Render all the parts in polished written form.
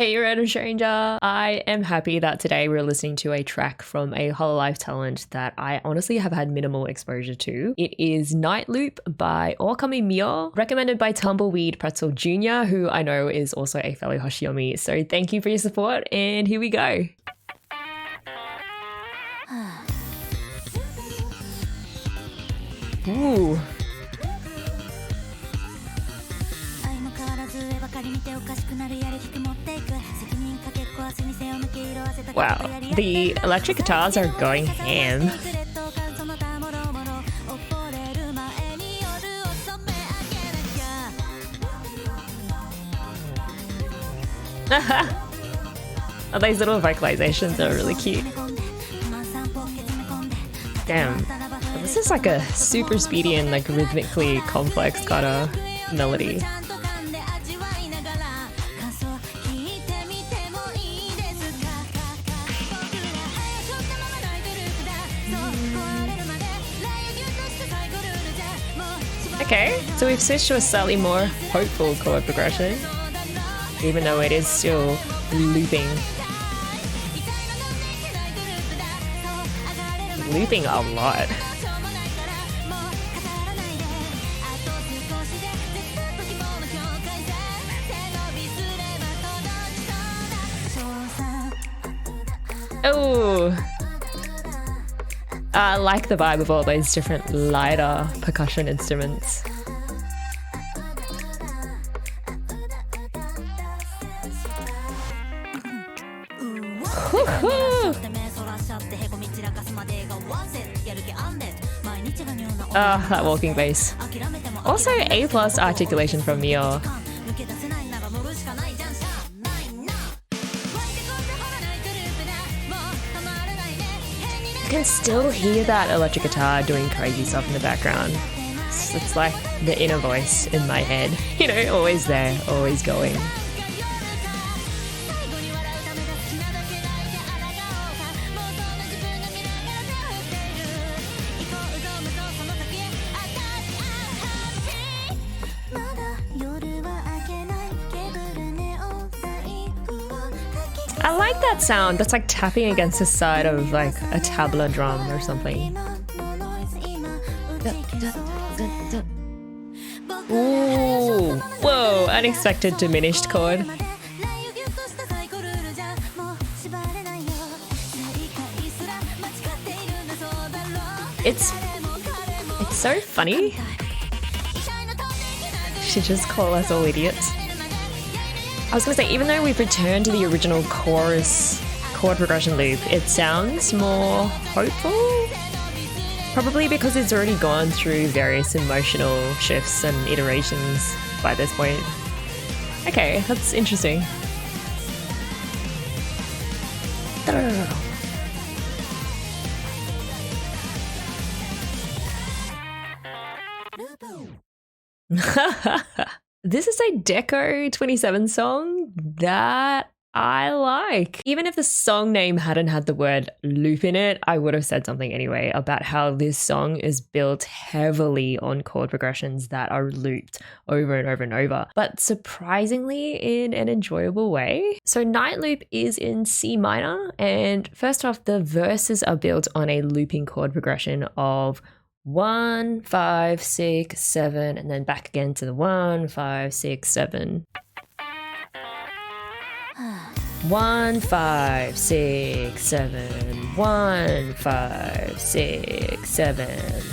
Hey, random stranger. I am happy that today we're listening to a track from a Hololive talent that I honestly have had minimal exposure to. It is Night Loop by Ookami Mio, recommended by Tumbleweed Pretzel Jr., who I know is also a fellow Hoshiomi. So thank you for your support, and here we go. Ooh. Wow, the electric guitars are going ham. Oh, these little vocalizations are really cute. Damn, this is like a super speedy and like rhythmically complex kind of melody. Okay, so we've switched to a slightly more hopeful chord progression, even though it is still looping. Looping a lot. Oh, I like the vibe of all those different lighter percussion instruments. Ah, that walking bass. Also A+ articulation from Mio. You can still hear that electric guitar doing crazy stuff in the background. It's like the inner voice in my head. You know, always there, always going. I like that sound. That's like tapping against the side of like a tabla drum or something. Ooh, whoa, unexpected diminished chord. It's so funny. Should just call us all idiots. I was gonna say, even though we've returned to the original chorus chord progression loop, it sounds more hopeful. Probably because it's already gone through various emotional shifts and iterations by this point. Okay, that's interesting. This is a Deco 27 song that I like. Even if the song name hadn't had the word loop in it, I would have said something anyway about how this song is built heavily on chord progressions that are looped over and over and over, but surprisingly in an enjoyable way. So Night Loop is in C minor, and first off, the verses are built on a looping chord progression of 1, 5, 6, 7, and then back again to the 1, 5, 6, 7. 1, 5, 6, 7, 1, 5, 6, 7,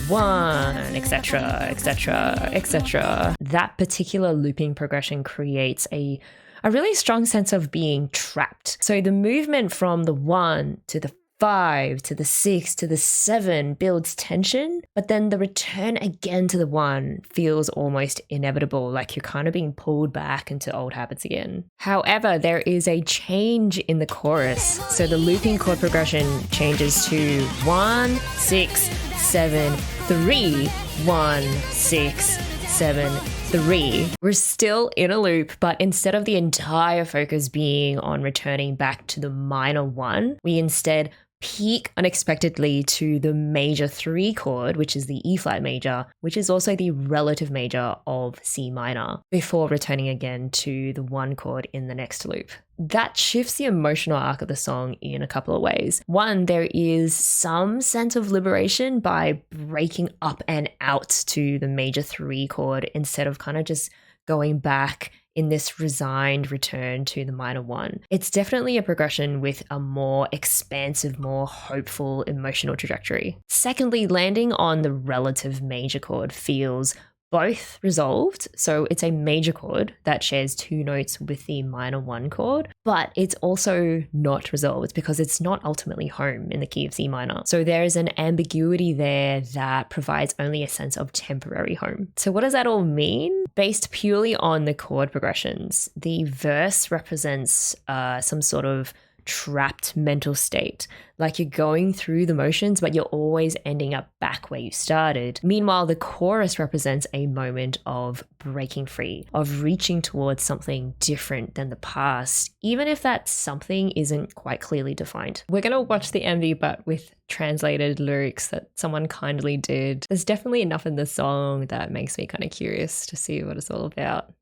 1, etc., etc., etc. That particular looping progression creates a really strong sense of being trapped. So the movement from the 1 to the 5 to the 6 to the 7 builds tension, but then the return again to the 1 feels almost inevitable, like you're kind of being pulled back into old habits again. However, there is a change in the chorus. So the looping chord progression changes to 1, 6, 7, 3, 1, 6, 7, 3. We're still in a loop, but instead of the entire focus being on returning back to the minor 1, we instead peak unexpectedly to the major 3 chord, which is the E flat major, which is also the relative major of C minor, before returning again to the 1 chord in the next loop. That shifts the emotional arc of the song in a couple of ways. One, there is some sense of liberation by breaking up and out to the major 3 chord instead of kind of just going back in this resigned return to the minor 1. It's definitely a progression with a more expansive, more hopeful emotional trajectory. Secondly, landing on the relative major chord feels both resolved, so it's a major chord that shares 2 notes with the minor 1 chord, but it's also not resolved because it's not ultimately home in the key of C minor. So there is an ambiguity there that provides only a sense of temporary home. So what does that all mean? Based purely on the chord progressions, the verse represents some sort of trapped mental state, like you're going through the motions but you're always ending up back where you started. Meanwhile, the chorus represents a moment of breaking free, of reaching towards something different than the past, even if that something isn't quite clearly defined. We're going to watch the MV but with translated lyrics that someone kindly did. There's definitely enough in the song that makes me kind of curious to see what it's all about.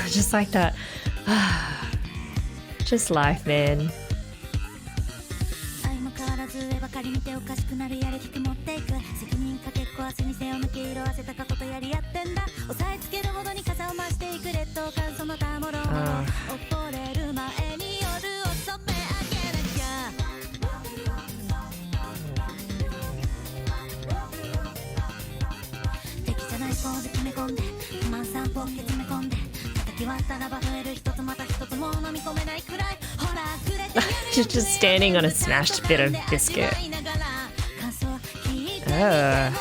Just like that. Just life, man. She's just standing on a smashed bit of biscuit. Man,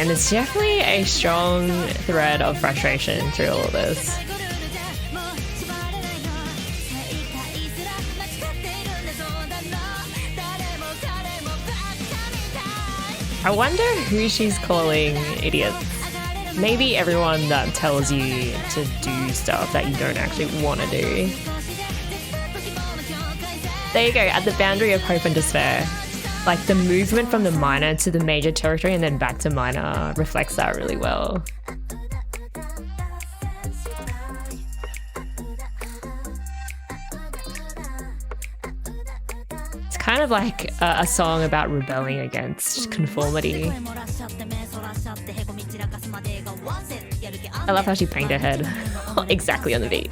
there's definitely a strong thread of frustration through all of this. I wonder who she's calling idiots. Maybe everyone that tells you to do stuff that you don't actually want to do. There you go, at the boundary of hope and despair. Like the movement from the minor to the major territory and then back to minor reflects that really well. It's kind of like a song about rebelling against conformity. I love how she banged her head exactly on the beat.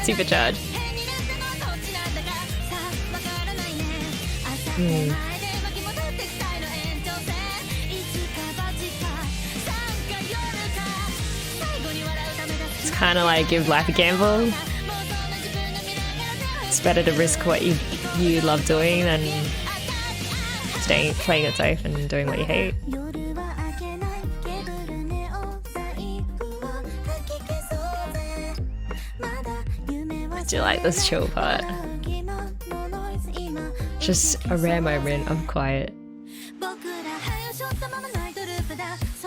Supercharge. It's kind of like give life a gamble. It's better to risk what you love doing than playing it safe and doing what you hate. I do like this chill part. Just a rare moment of quiet.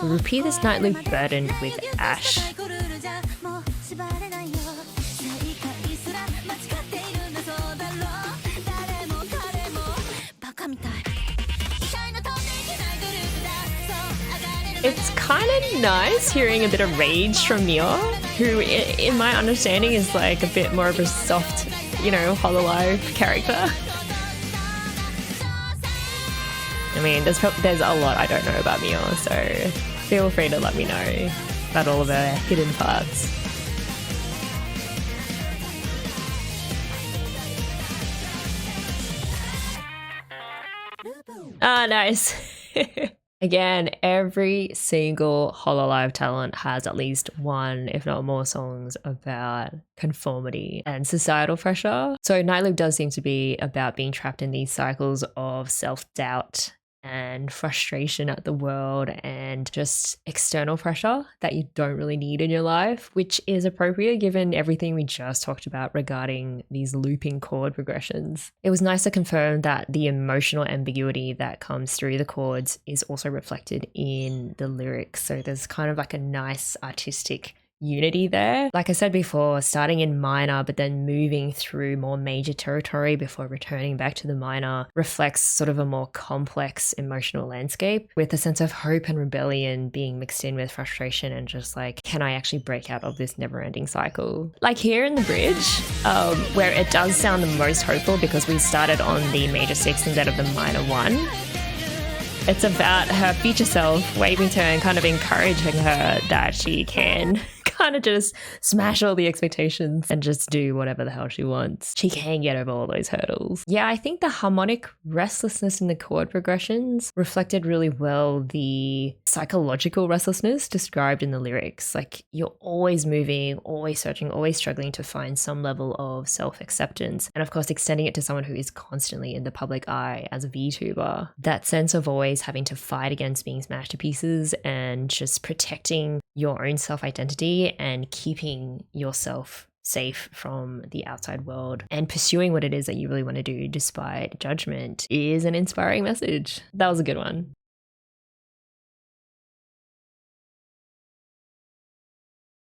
We'll repeat this night loop burdened with ash. It's kind of nice hearing a bit of rage from Mia, who in my understanding is like a bit more of a soft, Hololive character. I mean, there's a lot I don't know about Mia, so feel free to let me know about all of her hidden parts. Ah, nice. Again, every single Hololive talent has at least one, if not more, songs about conformity and societal pressure. So Nightloop does seem to be about being trapped in these cycles of self-doubt and frustration at the world and just external pressure that you don't really need in your life, which is appropriate given everything we just talked about regarding these looping chord progressions. It was nice to confirm that the emotional ambiguity that comes through the chords is also reflected in the lyrics. So there's kind of like a nice artistic unity there. Like I said before, starting in minor but then moving through more major territory before returning back to the minor reflects sort of a more complex emotional landscape with a sense of hope and rebellion being mixed in with frustration and just like, can I actually break out of this never-ending cycle? Like here in the bridge, where it does sound the most hopeful because we started on the major 6 instead of the minor 1. It's about her future self waving to her and kind of encouraging her that she can kind of just smash all the expectations and just do whatever the hell she wants. She can get over all those hurdles. Yeah, I think the harmonic restlessness in the chord progressions reflected really well the psychological restlessness described in the lyrics. Like you're always moving, always searching, always struggling to find some level of self-acceptance. And of course, extending it to someone who is constantly in the public eye as a VTuber. That sense of always having to fight against being smashed to pieces and just protecting your own self-identity and keeping yourself safe from the outside world and pursuing what it is that you really want to do despite judgment is an inspiring message. That was a good one.